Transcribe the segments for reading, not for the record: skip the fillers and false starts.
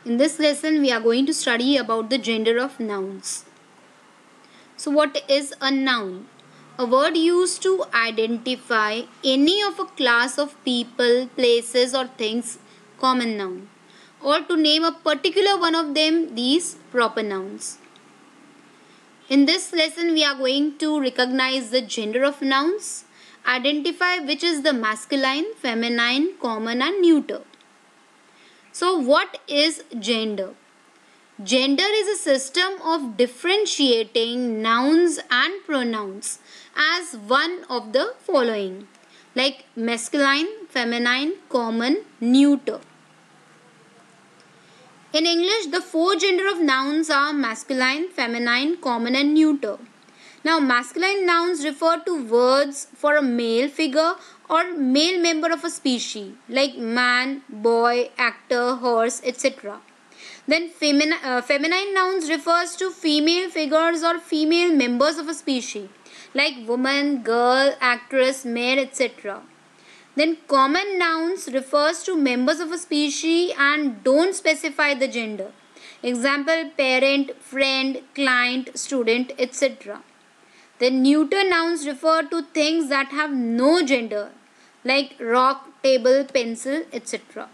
In this lesson, we are going to study about the gender of nouns. So, what is a noun? A word used to identify any of a class of people, places, or things, common noun, or to name a particular one of them, these proper nouns. In this lesson, we are going to recognize the gender of nouns, identify which is the masculine, feminine, common, and neuter. So, what is gender? Gender is a system of differentiating nouns and pronouns as one of the following, like masculine, feminine, common, neuter. In English, the four gender of nouns are masculine, feminine, common, and neuter. Now, masculine nouns refer to words for a male figure or male member of a species, like man, boy, actor, horse, etc. Then feminine nouns refers to female figures or female members of a species, like woman, girl, actress, mare, etc. Then common nouns refers to members of a species and don't specify the gender. Example, parent, friend, client, student, etc. Then neuter nouns refer to things that have no gender, like rock, table, pencil, etc.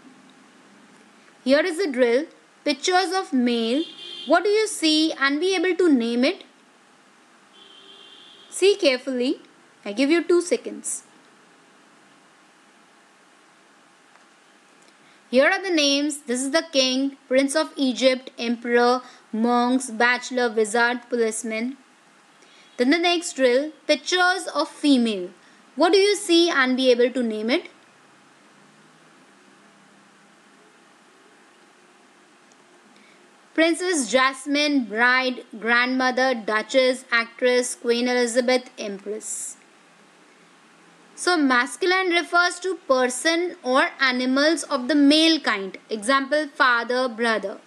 Here is the drill. Pictures of male. What do you see and be able to name it? See carefully. I give you 2 seconds. Here are the names. This is the king, prince of Egypt, emperor, monks, bachelor, wizard, policeman. Then the next drill. Pictures of female. What do you see and be able to name it? Princess Jasmine, bride, grandmother, duchess, actress, Queen Elizabeth, empress. So masculine refers to person or animals of the male kind. Example, father, brother.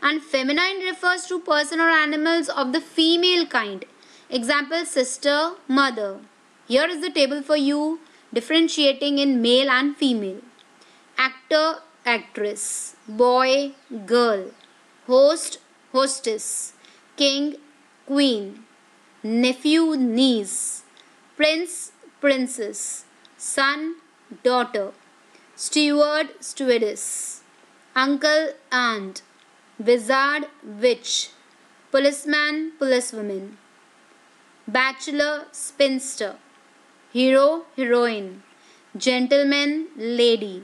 And feminine refers to person or animals of the female kind. Example, sister, mother. Here is the table for you, differentiating in male and female. Actor, actress. Boy, girl. Host, hostess, king, queen, nephew, niece, prince, princess, son, daughter, steward, stewardess, uncle, aunt, wizard, witch, policeman, policewoman, bachelor, spinster, hero, heroine, gentleman, lady,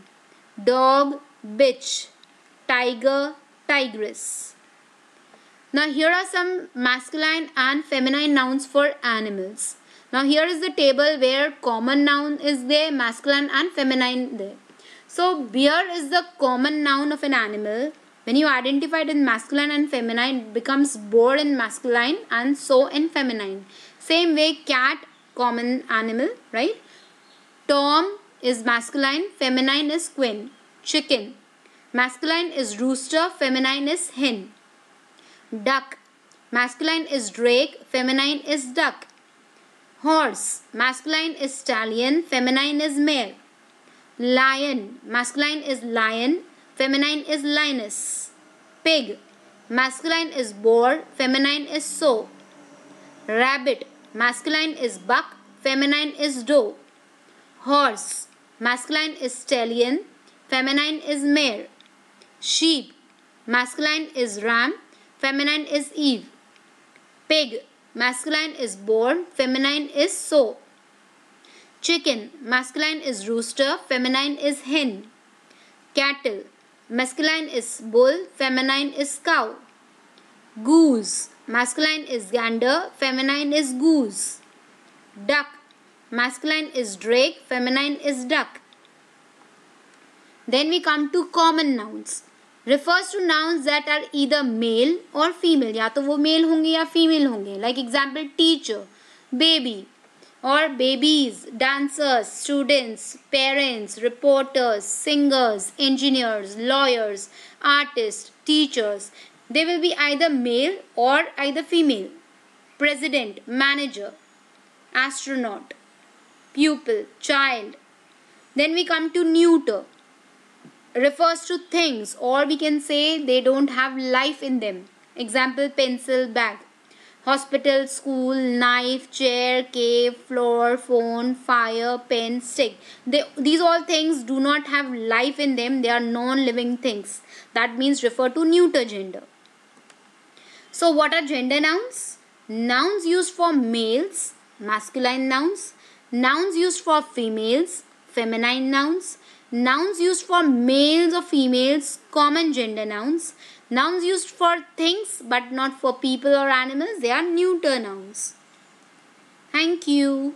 dog, bitch, tiger, tigress. Now here are some masculine and feminine nouns for animals. Now here is the table where common noun is there, masculine and feminine there. So bear is the common noun of an animal. When you identify it in masculine and feminine, it becomes boar in masculine and so in feminine. Same way, cat, common animal, right? Tom is masculine, feminine is queen. Chicken, masculine is rooster, feminine is hen. Duck, masculine is drake, feminine is duck. Horse, masculine is stallion, feminine is mare. Lion, masculine is lion, feminine is lioness. Pig, masculine is boar, feminine is sow. Rabbit, masculine is buck, feminine is doe. Horse, masculine is stallion, feminine is mare. Sheep, masculine is ram, feminine is Eve. Pig, masculine is boar, feminine is sow. Chicken, masculine is rooster, feminine is hen. Cattle, masculine is bull, feminine is cow. Goose, masculine is gander, feminine is goose. Duck, masculine is drake, feminine is duck. Then we come to common nouns. Refers to nouns that are either male or female. या तो वो male होंगे या female होंगे. Like example, teacher, baby, or babies, dancers, students, parents, reporters, singers, engineers, lawyers, artists, teachers. They will be either male or either female. President, manager, astronaut, pupil, child. Then we come to neuter. refers to things, or we can say they don't have life in them. Example, pencil, bag. Hospital, school, knife, chair, cave, floor, phone, fire, pen, stick. These all things do not have life in them. They are non-living things. That means refer to neuter gender. So what are gender nouns? Nouns used for males, masculine nouns. Nouns used for females, feminine nouns. Nouns used for males or females, common gender nouns. Nouns used for things but not for people or animals, they are neuter nouns. Thank you.